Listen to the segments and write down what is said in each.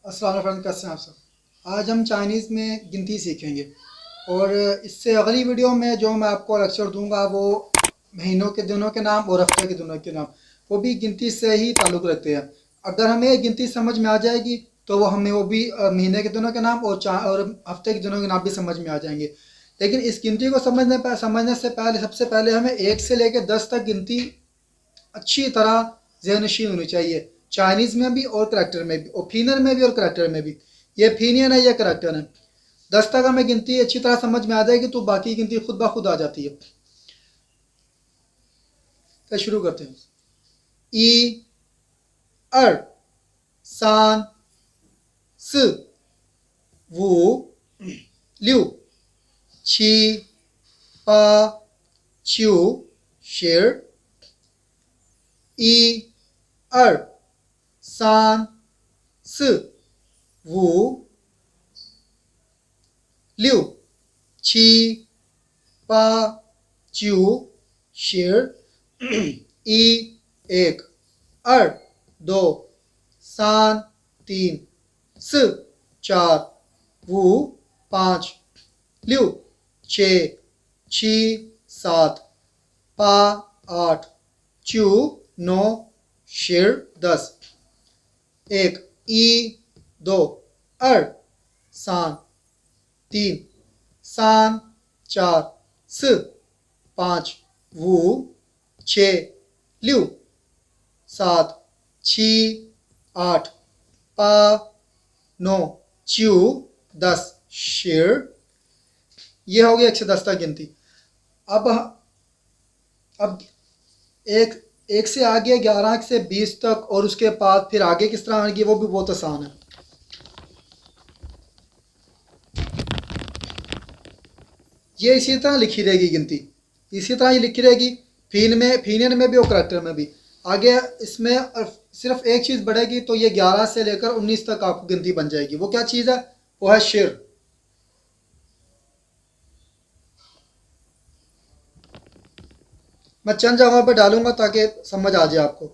अस्सलाम वालेकुम, कैसे हैं आप सब। आज हम चाइनीज़ में गिनती सीखेंगे और इससे अगली वीडियो में जो मैं आपको लेक्चर दूंगा वो महीनों के दिनों के नाम और हफ्ते के दिनों के नाम, वो भी गिनती से ही ताल्लुक़ रखते हैं। अगर हमें ये गिनती समझ में आ जाएगी तो वो हमें वो भी महीने के दिनों के नाम और हफ्ते के दिनों के नाम भी समझ में आ जाएंगे। लेकिन इस गिनती को समझने से पहले सबसे पहले हमें 1 से लेकर 10 तक गिनती अच्छी तरह ज़हनशीन होनी चाहिए। चाइनीज़ में भी और करैक्टर में भी, और फिनियन में भी और करैक्टर में भी। ये फिनियन है, ये करैक्टर है। 10 तक हमें गिनती अच्छी तरह समझ में आ जाएगी तो बाकी गिनती खुद ब खुद आ जाती है। तो शुरू करते हैं। ई अर सान स वू लिu छी पा च्यू शेर। ई अर सान स वू लिu छी पा च्यू शेर। ई 1 अर 2 सान 3 स 4 वू 5 लिu 6 छी 7 पा 8 च्यू 9 शेर 10। 1 ई 2 अर सान 3 सान 4 स 5 वू 6 लिu 7 छी 8 पा 9 च्यू 10 शेर। ये हो गई 1 से 10 तक गिनती। अब एक से आगे 11 से 20 तक और उसके बाद फिर आगे किस तरह आएगी वो भी बहुत आसान है। ये इसी तरह लिखी रहेगी गिनती, इसी तरह ये लिखी रहेगी फिनियन में भी और करैक्टर में भी। आगे इसमें सिर्फ एक चीज़ बढ़ेगी तो ये 11 से लेकर 19 तक आपको गिनती बन जाएगी। वो क्या चीज़ है? वो है शेर। मैं चंद जगहों पर डालूंगा ताकि समझ आ जाए आपको।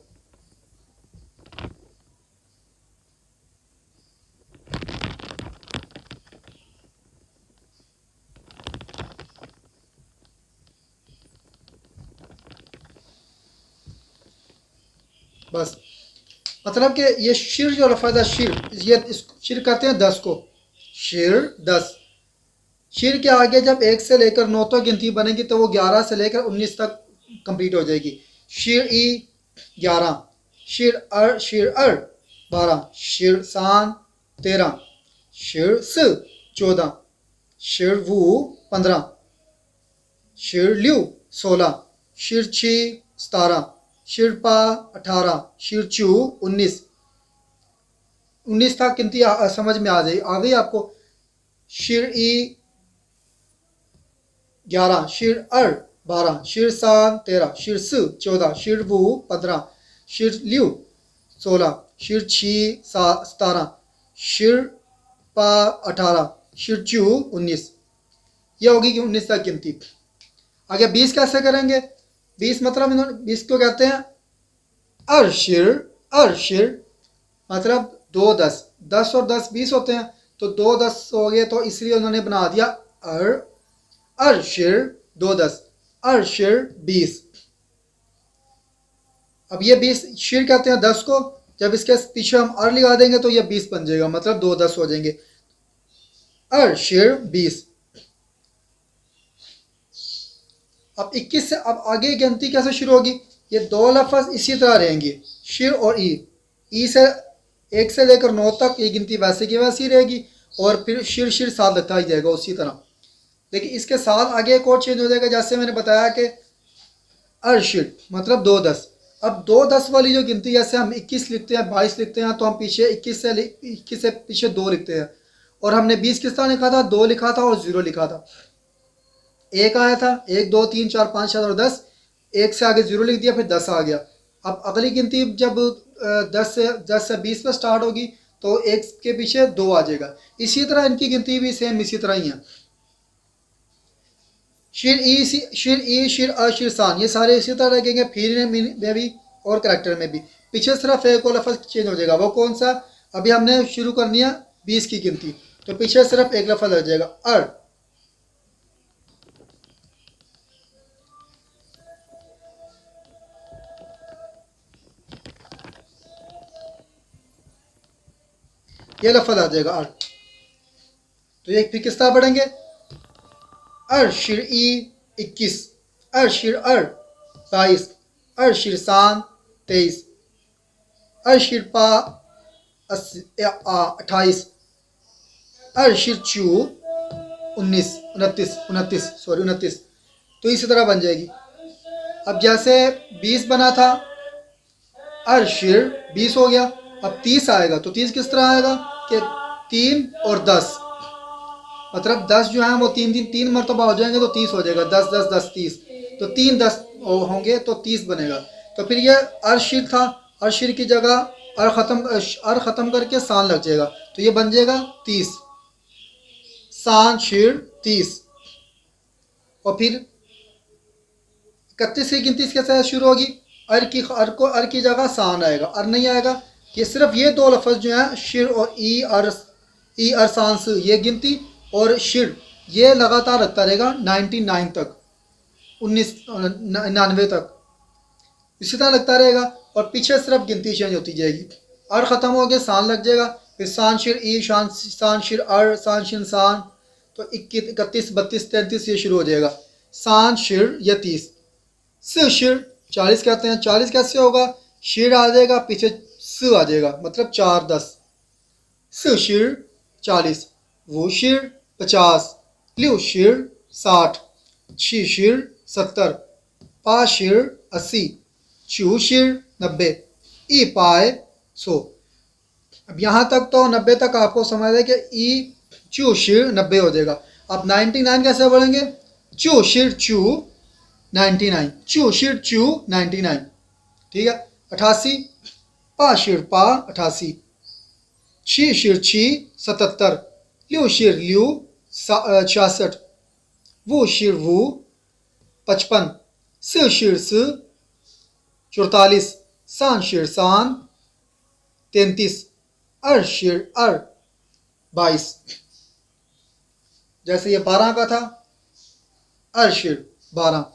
बस मतलब कि ये शिर जो लफ्ज़ है शिर, ये शिर करते हैं 10 को। शिर 10। शिर के आगे जब 1 से लेकर 9 तक गिनती बनेगी तो वो 11 से लेकर 19 तक कंप्लीट हो जाएगी। शिर ई 11, शिर अर 12, शिर सान 13, शिर स 14, शिर वू 15, शिर लिu 16, शिर छी 17, शिर पा 18, शिर चू 19 तक गिनती समझ में आ गई आपको। शिर ई 11, शिर अर 12, शिर सान 13, शिर स 14, शिर वू 15, शिर लिu 16, शिर छी 17, शिर पा 18, शिर चू 19। ये होगी कि 19 तक गिनती। आगे 20 कैसे करेंगे? 20 मतलब 20 को कहते हैं अर शिर मतलब 2 10, 10 और 10 20 होते हैं तो 2 10 हो गए तो इसलिए उन्होंने बना दिया अर शिर 2 10, अर-शिर 20। अब ये 20 शिर कहते हैं 10 को, जब इसके पीछे हम अर लगा देंगे तो ये 20 बन जाएगा, मतलब 2 10 हो जाएंगे। अर-शिर 20। अब 21 से अब आगे गिनती कैसे शुरू होगी? ये दो लफ्ज़ इसी तरह रहेंगी, शिर और ई से 1 से लेकर 9 तक ये गिनती वैसे की वैसी रहेगी और फिर शिर साथ लगता ही जाएगा उसी तरह। लेकिन इसके साथ आगे एक और चेंज हो जाएगा, जैसे मैंने बताया कि अर-शिर मतलब 2 10। अब 2 10 वाली जो गिनती, जैसे हम 21 लिखते हैं 22 लिखते हैं तो हम पीछे 21 से पीछे 2 लिखते हैं, और हमने 20 किस तरह लिखा था? 2 लिखा था और 0 लिखा था। एक आया था 1 2 3 4 5 6 और 10, 1 से आगे 0 लिख दिया, फिर 10 आ गया। अब अगली गिनती जब 10 से 20 पर स्टार्ट होगी तो 1 के पीछे 2 आ जाएगा। इसी तरह इनकी गिनती भी सेम इसी तरह ही है। शिर ई शिर अ शिर सान, ये सारे इसी तरह लगेंगे, फिर में भी और करैक्टर में भी। पीछे सिर्फ एक और लफ्ज़ चेंज हो जाएगा, वो कौन सा? अभी हमने शुरू करनी है 20 की गिनती, तो पीछे सिर्फ एक लफ्ज़ लग जाएगा अर। ये लफ्ज़ आ जाएगा अर। तो ये फिर किस तरह पढ़ेंगे? अर शिर ई 21, अर शिर अर 22, अर शिर सान 23, अर शिर पा 28, अर शिर चू 29। तो इसी तरह बन जाएगी। अब जैसे 20 बना था, अर शिर 20 हो गया, अब 30 आएगा, तो 30 किस तरह आएगा कि 3 और 10, मतलब 10 जो है वो तीन मरतबा हो जाएंगे तो 30 हो जाएगा। 10 10 10 30, तो 3 10 होंगे तो 30 बनेगा। तो फिर ये अर्शिर था, अर्शिर की जगह अर ख़त्म करके सान लग जाएगा, तो ये बन जाएगा 30, सान शिर 30। और फिर 31 की गिनती कैसे शुरू होगी? अर की जगह सान आएगा, अर नहीं आएगा। ये सिर्फ ये दो लफ्ज़ जो हैं शिर और ई अर सान से, ये गिनती और शिर ये लगातार रखता रहेगा 99 तक, 99 तक इसी तरह लगता रहेगा। और पीछे सिर्फ गिनती चेंज होती जाएगी। अर ख़त्म हो गया, सान लग जाएगा, फिर सान शिर ई, सान शिर अर, सान शिर सान, तो 21 31 32 33 ये शुरू हो जाएगा। सान शिर या 30, स शिर 40 कहते हैं। 40 कैसे होगा? शिर आ जाएगा, पीछे स आ जाएगा, मतलब 4 10, स शिर 40, वो शिर 50, ल्यू शिर 60, शी शिर 70, पा शिर 80, चू शिर 90, ई पाए 100। अब यहाँ तक तो 90 तक आपको समझ है कि ई चू शिर 90 हो जाएगा। अब 99 कैसे बोलेंगे? चू शिर चू 99, चू शिर चू 99, ठीक है। 88, पा शिर पा 88, छी शिर छी 77, ल्यू शिर ल्यू 66, वो शिर वो 55, स शिर स 44, सान शिर सान 33, अर शिर अर 22। जैसे ये 12 का था, अर शिर 12।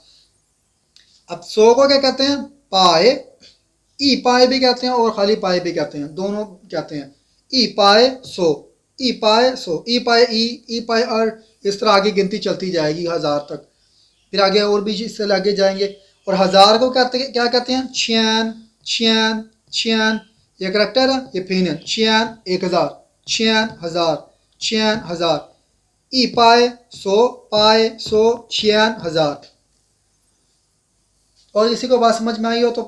अब 100 को क्या कहते हैं? पाए, ई पाए भी कहते हैं और खाली पाए भी कहते हैं, दोनों कहते हैं। ई पाए 100, ई पाए 100, ई पाए ई पाए अर, इस तरह आगे गिनती चलती जाएगी 1000 तक। फिर आगे और भी इससे आगे जाएंगे। और 1000 को क्या कहते हैं? छियान छियान छियान, ये करेक्टर है, ये फिन है। छियान 1000, छियान 1000, छियान 1000, ई पाए 100, पाए 100, छियान 1000। और किसी को बात समझ में आई हो तो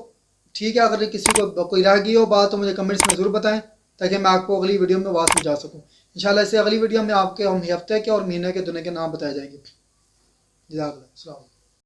ठीक है, अगर किसी को कोई रह गई हो बात तो मुझे कमेंट्स में ज़रूर बताएं, ताकि मैं आपको अगली वीडियो में बात समझा सकूं। इंशाल्लाह इससे अगली वीडियो में आपके हम हफ्ते के और महीने के दिन के नाम बताए जाएंगे। जज़ाकल्लाह।